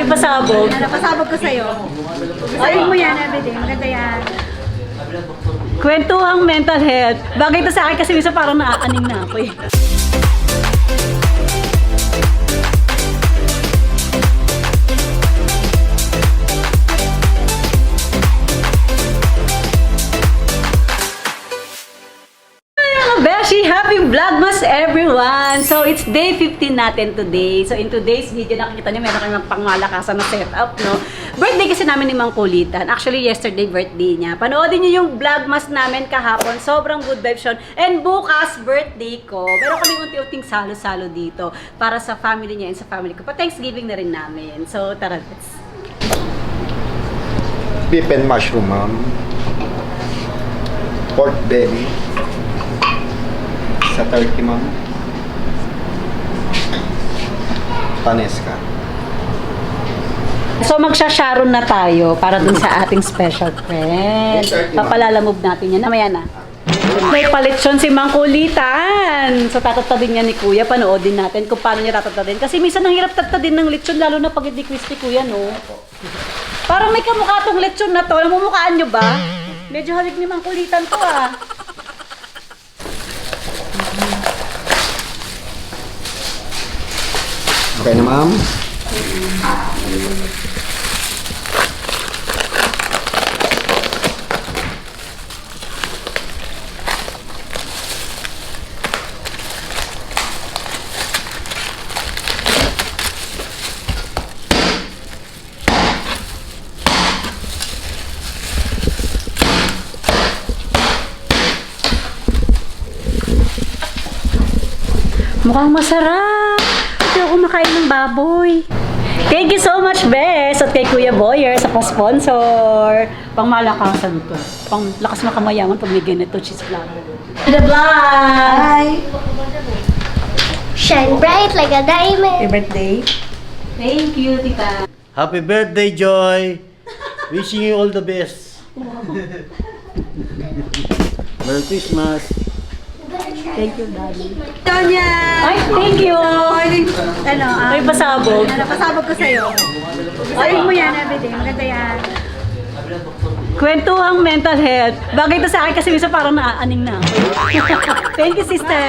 May pasabog. Napasabog ko sa'yo. Sabihin mo yan everyday. Maganda yan. Kwentuhang mental health. Bagay ito sa akin kasi minsan parang naaaning na ako eh. Beshi, happy Vlogmas everyone! So, it's day 15 natin today. So, in today's video, nakikita niyo meron kami pangmalakasan na setup, no? Birthday kasi namin ni Mang Kulitan. Actually, yesterday birthday niya. Panoodin niyo yung Vlogmas namin kahapon. Sobrang good vibes yun. And bukas, birthday ko. Meron kami unti-unting salo-salo dito para sa family niya and sa family ko. Pa-Thanksgiving na rin namin. So, tara, let's... Beef and mushroom, ma'am. Pork belly. Sa turkey, ma'am. Paneska. So, magsha-sharon na tayo para dun sa ating special friend. Papalalamove natin yan. Namaya na. May palitsyon si Mang Kulitan. So, tatatadin niya ni Kuya. Panoodin natin kung paano niya tatatadin. Kasi minsan ang hirap tatadin ng lechon, lalo na pag hindi crispy, Kuya, no? Parang may kamukha tong lechon na to. Namumukhaan nyo ba? Medyo halik ni Mang Kulitan to, ah. Okay na, ma'am? Mukhang masarap. Ito ako makain ng baboy. Thank you so much, Bes. At kay Kuya Boyer sa pa-sponsor. Pangmalakasan to. Panglakas makamayaman pag may ganito, cheese flower. The vlog! Bye! Shine bright like a diamond. Happy birthday. Thank you, tita. Happy birthday, Joy! Wishing you all the best. Merry Christmas. Thank you, Daddy. Tonya! Ay, thank you! Ano, May pasabog. napasabog ko sa'yo. Sabihin mo yan everyday. Maganda yan. Kwentuhang mental health. Bagay ito sa akin kasi minsan parang naaaning na ako. Thank you, sister.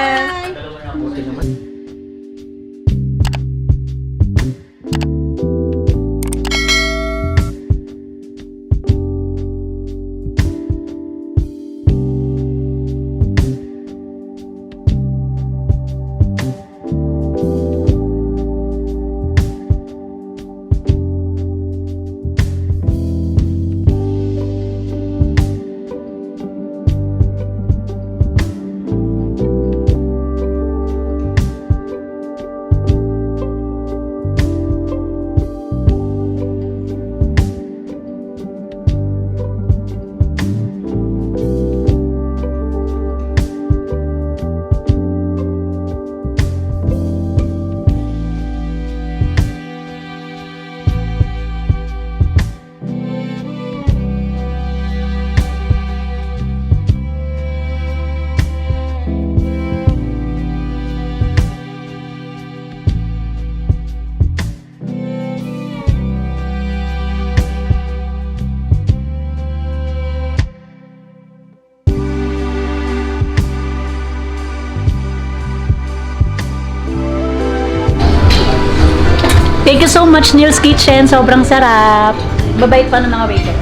Thank you so much, Neil's Kitchen. Sobrang sarap. Babait pa ng mga waiter.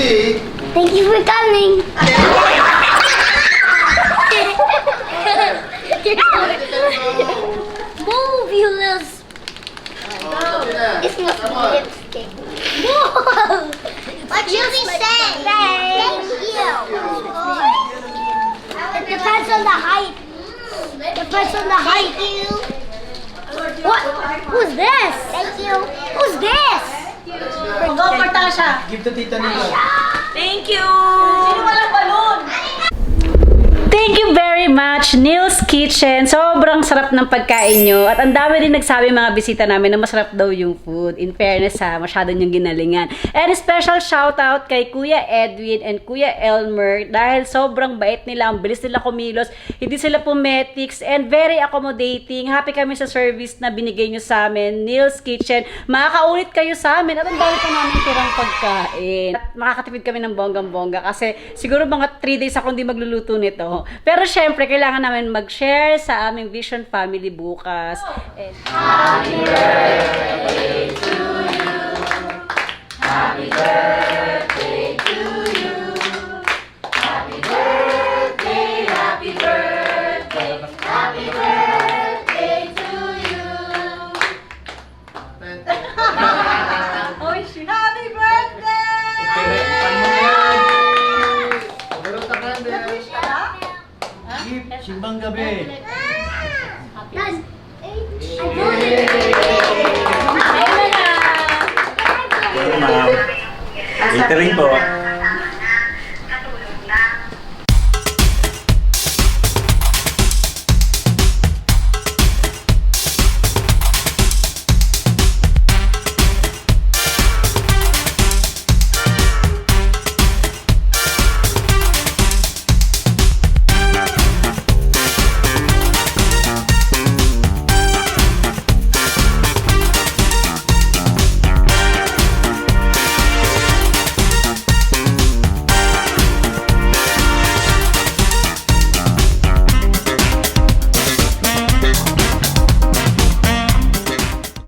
Thank you for coming. Move, you little. This must be lipstick. Move. What should we say? Thank you. It depends on the height. Depends on the height. Thank you. What? Who's this? Thank you. Who's this? Go for Tasha. Give to Tita Nilo. Thank you! Sino walang balon? Thank you very much, Neil's Kitchen. Sobrang sarap ng pagkain nyo. At ang dami din nagsabi mga bisita namin na masarap daw yung food. In fairness ha, masyado niyong ginalingan. And special shout out kay Kuya Edwin and Kuya Elmer dahil sobrang bait nila, ang bilis nila kumilos, hindi sila pumetics, and very accommodating. Happy kami sa service na binigay nyo sa amin, Neil's Kitchen. Makakaulit kayo sa amin at ang dami pa namin tirang pagkain. At makakatipid kami ng bonggang-bongga kasi siguro mga 3 days ako hindi magluluto nito. Pero syempre, kailangan namin mag-share sa aming Vision Family bukas. And happy birthday to you. Happy birthday to you. Happy birthday, happy birthday. Happy birthday to you. Happy birthday! Simbang gabi. Done. Ma'am. Catering po.